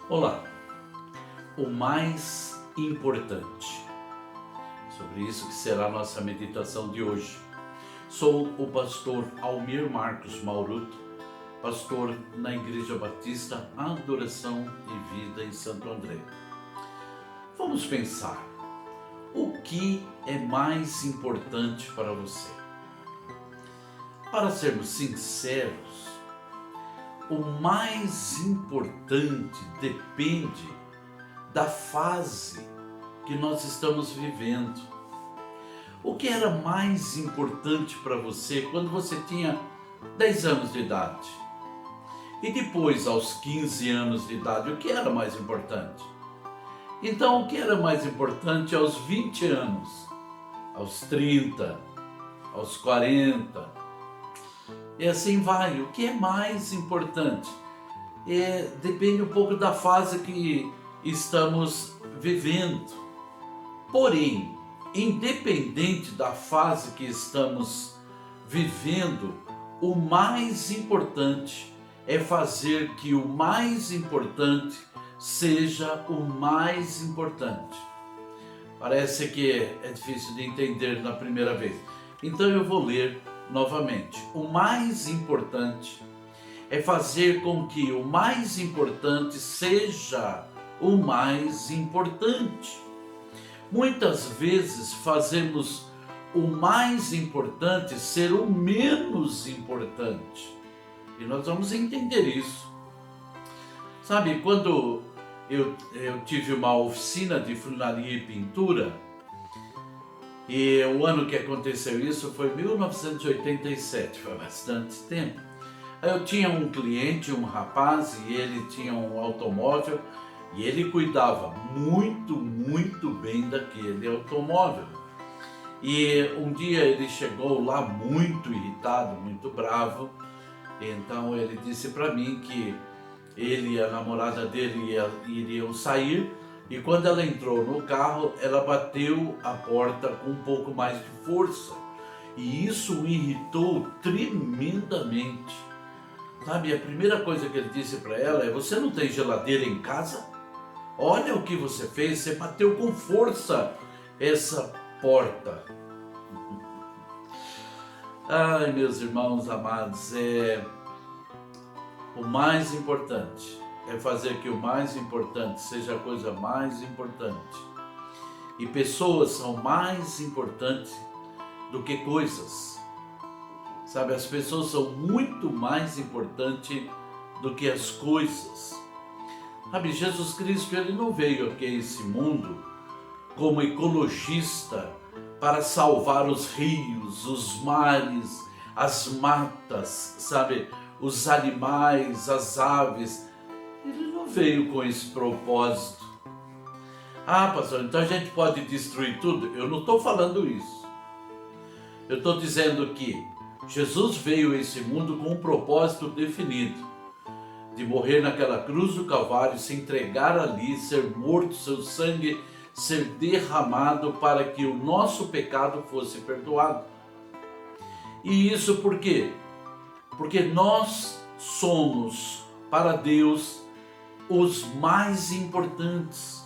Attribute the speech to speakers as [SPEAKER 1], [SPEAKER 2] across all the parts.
[SPEAKER 1] Olá, o mais importante. Sobre isso que será a nossa meditação de hoje. Sou o pastor Almir Marcos Mauruto, pastor na Igreja Batista Adoração e Vida em Santo André. Vamos pensar, o que é mais importante para você? Para sermos sinceros, o mais importante depende da fase que nós estamos vivendo. O que era mais importante para você quando você tinha 10 anos de idade? E depois, aos 15 anos de idade, o que era mais importante? Então, o que era mais importante aos 20 anos, aos 30, aos 40? E assim vai. O que é mais importante? Depende um pouco da fase que estamos vivendo. Porém, independente da fase que estamos vivendo, o mais importante é fazer que o mais importante seja o mais importante. Parece que é difícil de entender na primeira vez. Então eu vou ler novamente. O mais importante é fazer com que o mais importante seja o mais importante. Muitas vezes fazemos o mais importante ser o menos importante. E nós vamos entender isso. Sabe, quando eu tive uma oficina de funilaria e pintura, e o ano que aconteceu isso foi 1987, foi bastante tempo. Aí eu tinha um cliente, um rapaz, e ele tinha um automóvel, e ele cuidava muito bem daquele automóvel. E um dia ele chegou lá muito irritado, muito bravo. Então ele disse para mim que ele e a namorada dele iriam sair, e quando ela entrou no carro, ela bateu a porta com um pouco mais de força. E isso o irritou tremendamente. Sabe, a primeira coisa que ele disse para ela é: você não tem geladeira em casa? Olha o que você fez, você bateu com força essa porta. Ai, meus irmãos amados, o mais importante é fazer que o mais importante seja a coisa mais importante. E pessoas são mais importantes do que coisas. Sabe, as pessoas são muito mais importantes do que as coisas. Sabe, Jesus Cristo, ele não veio aqui a esse mundo como ecologista para salvar os rios, os mares, as matas, sabe, os animais, as aves. Ele não veio com esse propósito. Ah, pastor, então a gente pode destruir tudo? Eu não estou falando isso. Eu estou dizendo que Jesus veio a esse mundo com um propósito definido, de morrer naquela cruz do Calvário, se entregar ali, ser morto, seu sangue ser derramado para que o nosso pecado fosse perdoado. E isso por quê? Porque nós somos para Deus os mais importantes.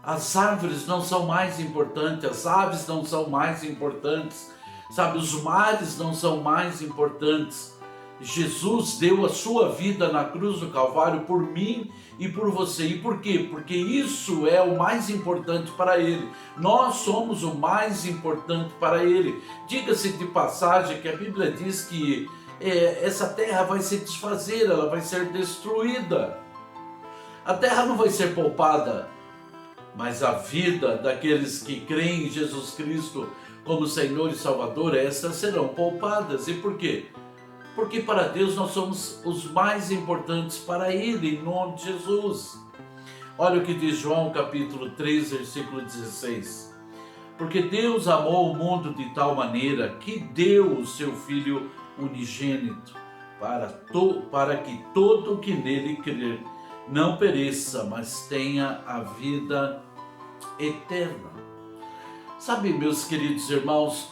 [SPEAKER 1] As árvores não são mais importantes, as aves não são mais importantes, sabe, os mares não são mais importantes. Jesus deu a sua vida na cruz do Calvário por mim e por você. E por quê? Porque isso é o mais importante para Ele. Nós somos o mais importante para Ele. Diga-se de passagem que a Bíblia diz que essa terra vai se desfazer, ela vai ser destruída. A terra não vai ser poupada, mas a vida daqueles que creem em Jesus Cristo como Senhor e Salvador, essas serão poupadas. E por quê? Porque para Deus nós somos os mais importantes para Ele, em nome de Jesus. Olha o que diz João capítulo 3, versículo 16. Porque Deus amou o mundo de tal maneira que deu o seu Filho unigênito, para que todo o que nele crer não pereça, mas tenha a vida eterna. Sabe, meus queridos irmãos,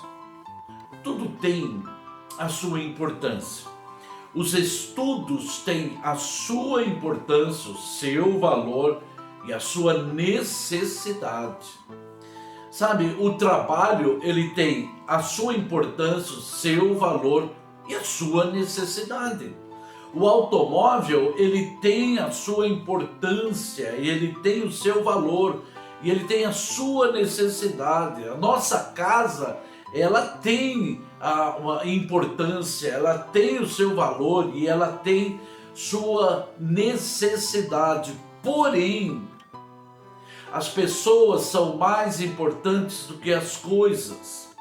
[SPEAKER 1] tudo tem a sua importância. Os estudos têm a sua importância, o seu valor e a sua necessidade. Sabe, o trabalho, ele tem a sua importância, o seu valor e a sua necessidade. O automóvel, ele tem a sua importância, ele tem o seu valor e ele tem a sua necessidade. A nossa casa, ela tem uma importância, ela tem o seu valor e ela tem sua necessidade. Porém, as pessoas são mais importantes do que as coisas.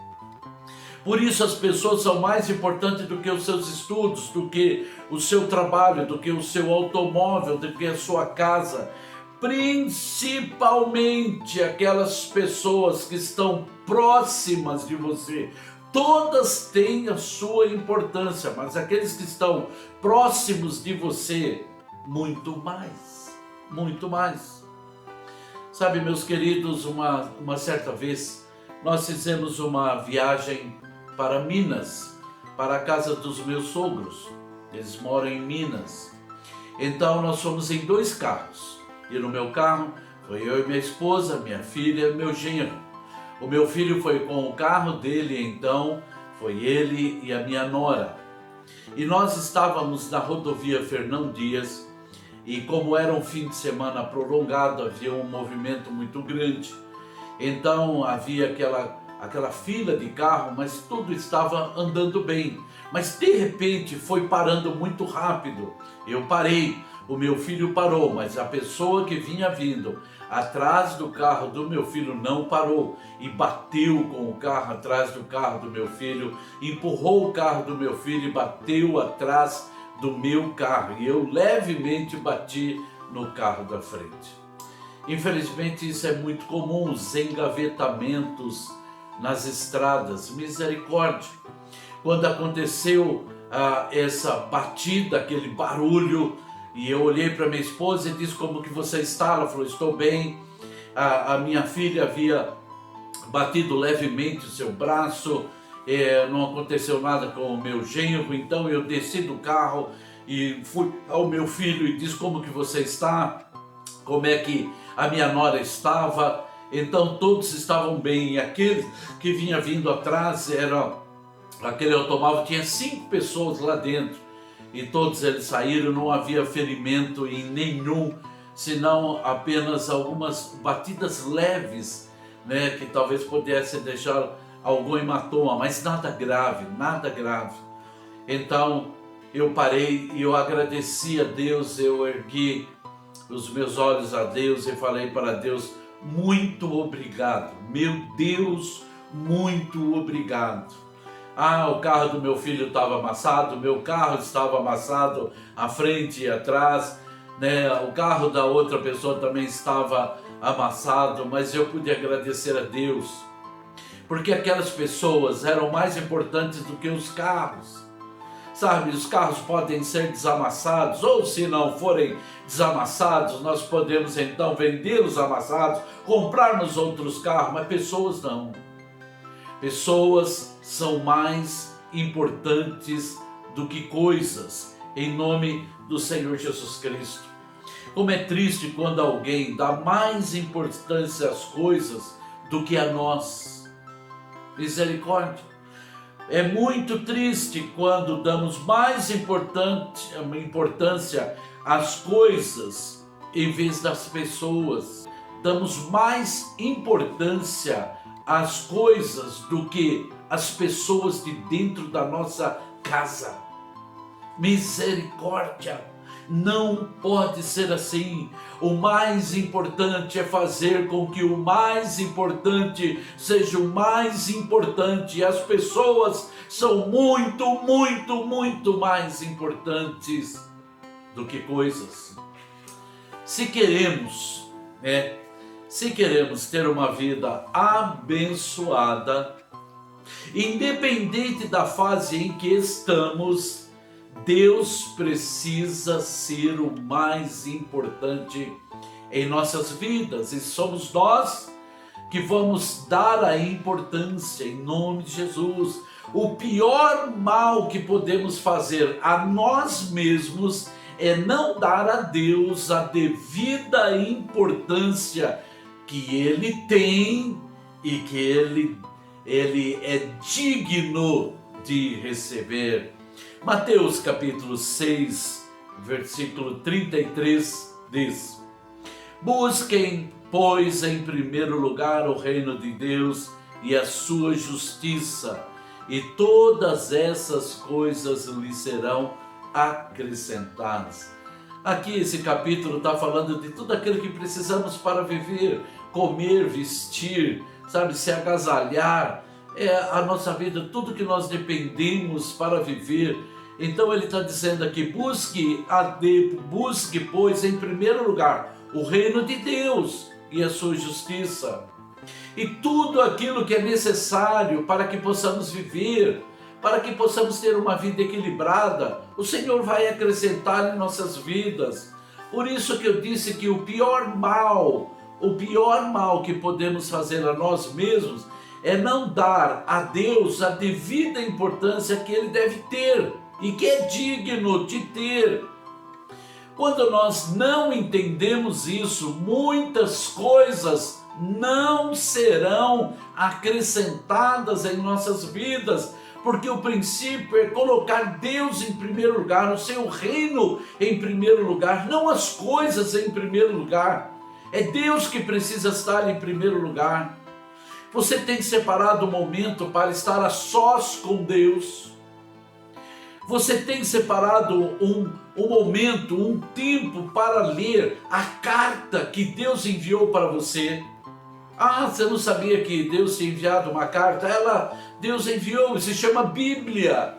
[SPEAKER 1] Por isso as pessoas são mais importantes do que os seus estudos, do que o seu trabalho, do que o seu automóvel, do que a sua casa. Principalmente aquelas pessoas que estão próximas de você. Todas têm a sua importância, mas aqueles que estão próximos de você, muito mais, muito mais. Sabe, meus queridos, uma certa vez nós fizemos uma viagem para Minas, para a casa dos meus sogros. Eles moram em Minas. Então nós fomos em 2 carros. E no meu carro foi eu e minha esposa, minha filha e meu genro. O meu filho foi com o carro dele, então foi ele e a minha nora. E nós estávamos na rodovia Fernão Dias. E como era um fim de semana prolongado, havia um movimento muito grande. Então havia aquela fila de carro, mas tudo estava andando bem. Mas de repente foi parando muito rápido. Eu parei, o meu filho parou, mas a pessoa que vinha vindo atrás do carro do meu filho não parou e bateu com o carro atrás do carro do meu filho, empurrou o carro do meu filho e bateu atrás do meu carro. E eu levemente bati no carro da frente. Infelizmente isso é muito comum, os engavetamentos nas estradas. Misericórdia. Quando aconteceu essa batida, aquele barulho, e eu olhei para minha esposa e disse: como que você está? Ela falou: estou bem. A minha filha havia batido levemente o seu braço, não aconteceu nada com o meu genro. Então eu desci do carro e fui ao meu filho e disse: como que você está? Como é que a minha nora estava? Então todos estavam bem, e aquele que vinha vindo atrás, aquele automóvel tinha 5 pessoas lá dentro, e todos eles saíram, não havia ferimento em nenhum, senão apenas algumas batidas leves, né, que talvez pudesse deixar algum hematoma, mas nada grave, nada grave. Então eu parei e eu agradeci a Deus, eu ergui os meus olhos a Deus e falei para Deus: muito obrigado, meu Deus, muito obrigado. O carro do meu filho estava amassado, meu carro estava amassado à frente e atrás, né? O carro da outra pessoa também estava amassado, mas eu pude agradecer a Deus, porque aquelas pessoas eram mais importantes do que os carros. Sabe, os carros podem ser desamassados, ou se não forem desamassados, nós podemos então vendê-los amassados, comprarmos outros carros, mas pessoas não. Pessoas são mais importantes do que coisas, em nome do Senhor Jesus Cristo. Como é triste quando alguém dá mais importância às coisas do que a nós. Misericórdia. É muito triste quando damos mais importância às coisas em vez das pessoas. Damos mais importância às coisas do que às pessoas de dentro da nossa casa. Misericórdia! Não pode ser assim. O mais importante é fazer com que o mais importante seja o mais importante. As pessoas são muito, muito, muito mais importantes do que coisas. Se queremos ter uma vida abençoada, independente da fase em que estamos, Deus precisa ser o mais importante em nossas vidas, e somos nós que vamos dar a importância em nome de Jesus. O pior mal que podemos fazer a nós mesmos é não dar a Deus a devida importância que Ele tem e que Ele é digno de receber. Mateus capítulo 6, versículo 33 diz: busquem, pois, em primeiro lugar o reino de Deus e a sua justiça, e todas essas coisas lhes serão acrescentadas. Aqui esse capítulo está falando de tudo aquilo que precisamos para viver, comer, vestir, sabe, se agasalhar, a nossa vida, tudo que nós dependemos para viver. Então ele está dizendo aqui, busque, pois, em primeiro lugar, o reino de Deus e a sua justiça. E tudo aquilo que é necessário para que possamos viver, para que possamos ter uma vida equilibrada, o Senhor vai acrescentar em nossas vidas. Por isso que eu disse que o pior mal que podemos fazer a nós mesmos é não dar a Deus a devida importância que Ele deve ter e que é digno de ter. Quando nós não entendemos isso, muitas coisas não serão acrescentadas em nossas vidas, porque o princípio é colocar Deus em primeiro lugar, o seu reino em primeiro lugar, não as coisas em primeiro lugar. É Deus que precisa estar em primeiro lugar. Você tem separado um momento para estar a sós com Deus. Você tem separado um momento, um tempo para ler a carta que Deus enviou para você. Ah, você não sabia que Deus tinha enviado uma carta? Deus enviou, se chama Bíblia.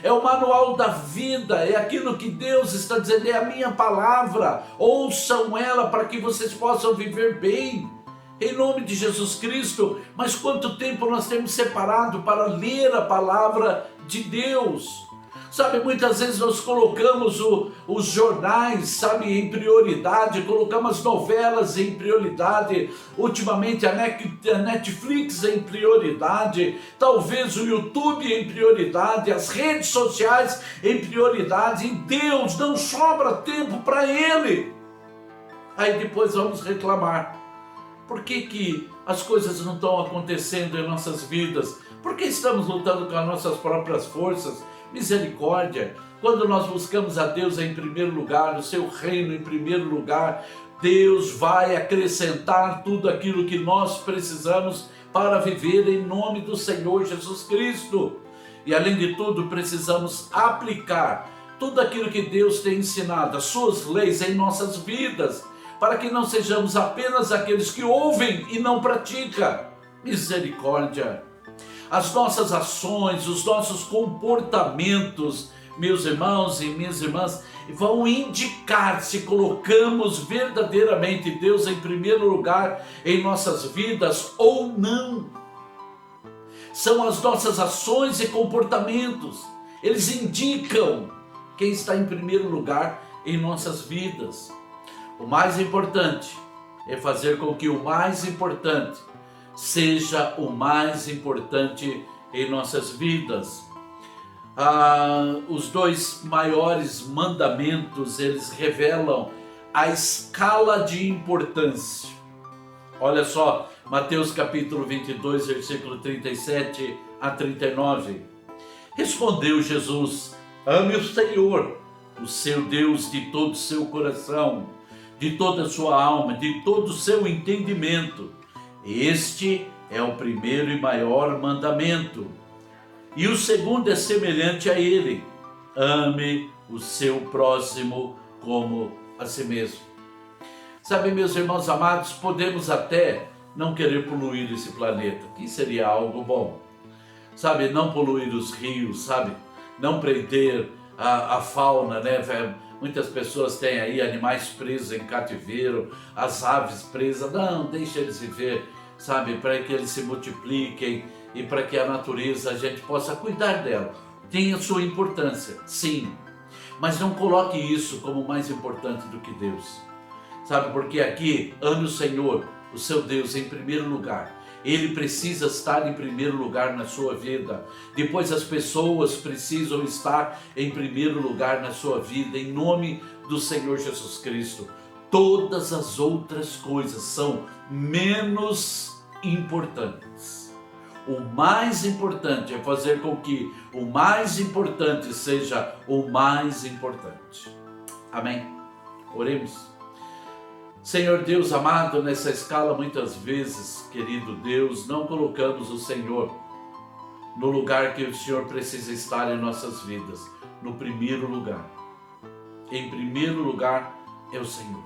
[SPEAKER 1] É o manual da vida, é aquilo que Deus está dizendo, é a minha palavra. Ouçam ela para que vocês possam viver bem, em nome de Jesus Cristo. Mas quanto tempo nós temos separado para ler a palavra de Deus? Sabe, muitas vezes nós colocamos os jornais, sabe, em prioridade, colocamos as novelas em prioridade, ultimamente a Netflix em prioridade, talvez o YouTube em prioridade, as redes sociais em prioridade, e Deus não sobra tempo para Ele. Aí depois vamos reclamar. Por que as coisas não estão acontecendo em nossas vidas? Por que estamos lutando com as nossas próprias forças? Misericórdia. Quando nós buscamos a Deus em primeiro lugar, o seu reino em primeiro lugar, Deus vai acrescentar tudo aquilo que nós precisamos para viver em nome do Senhor Jesus Cristo. E além de tudo, precisamos aplicar tudo aquilo que Deus tem ensinado, as suas leis em nossas vidas, para que não sejamos apenas aqueles que ouvem e não praticam. Misericórdia. As nossas ações, os nossos comportamentos, meus irmãos e minhas irmãs, vão indicar se colocamos verdadeiramente Deus em primeiro lugar em nossas vidas ou não. São as nossas ações e comportamentos, eles indicam quem está em primeiro lugar em nossas vidas. O mais importante é fazer com que o mais importante seja o mais importante em nossas vidas. Os dois maiores mandamentos, eles revelam a escala de importância. Olha só, Mateus capítulo 22, versículo 37 a 39. Respondeu Jesus: ame o Senhor, o seu Deus, de todo o seu coração, de toda a sua alma, de todo o seu entendimento. Este é o primeiro e maior mandamento. E o segundo é semelhante a ele: ame o seu próximo como a si mesmo. Sabe, meus irmãos amados, podemos até não querer poluir esse planeta, que seria algo bom. Sabe, não poluir os rios, sabe, não prender a fauna, né? Muitas pessoas têm aí animais presos em cativeiro, as aves presas. Não, deixa eles viver, sabe, para que eles se multipliquem e para que a natureza, a gente possa cuidar dela. Tem a sua importância, sim, mas não coloque isso como mais importante do que Deus. Sabe, porque aqui, ame o Senhor, o seu Deus, em primeiro lugar. Ele precisa estar em primeiro lugar na sua vida. Depois as pessoas precisam estar em primeiro lugar na sua vida, em nome do Senhor Jesus Cristo. Todas as outras coisas são menos importantes. O mais importante é fazer com que o mais importante seja o mais importante. Amém? Oremos. Senhor Deus amado, nessa escala muitas vezes, querido Deus, não colocamos o Senhor no lugar que o Senhor precisa estar em nossas vidas, no primeiro lugar. Em primeiro lugar é o Senhor.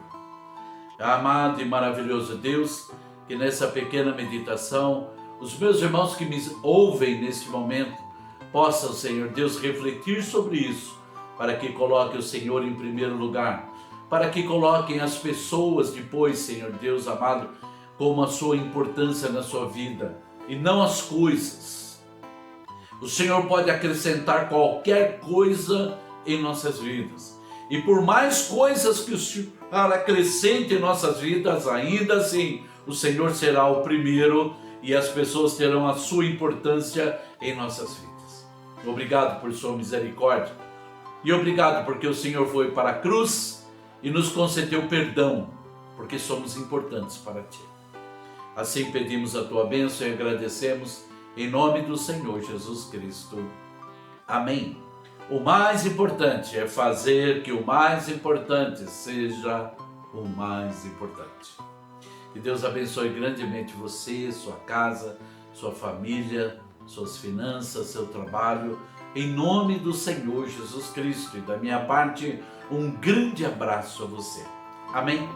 [SPEAKER 1] Amado e maravilhoso Deus, que nessa pequena meditação, os meus irmãos que me ouvem neste momento, possam, Senhor Deus, refletir sobre isso, para que coloque o Senhor em primeiro lugar, para que coloquem as pessoas depois, Senhor Deus amado, como a sua importância na sua vida, e não as coisas. O Senhor pode acrescentar qualquer coisa em nossas vidas, e por mais coisas que o Senhor acrescente em nossas vidas, ainda assim, o Senhor será o primeiro, e as pessoas terão a sua importância em nossas vidas. Obrigado por sua misericórdia, e obrigado porque o Senhor foi para a cruz, e nos concedeu perdão, porque somos importantes para Ti. Assim pedimos a Tua bênção e agradecemos em nome do Senhor Jesus Cristo. Amém. O mais importante é fazer que o mais importante seja o mais importante. Que Deus abençoe grandemente você, sua casa, sua família, suas finanças, seu trabalho, em nome do Senhor Jesus Cristo. E da minha parte, um grande abraço a você. Amém?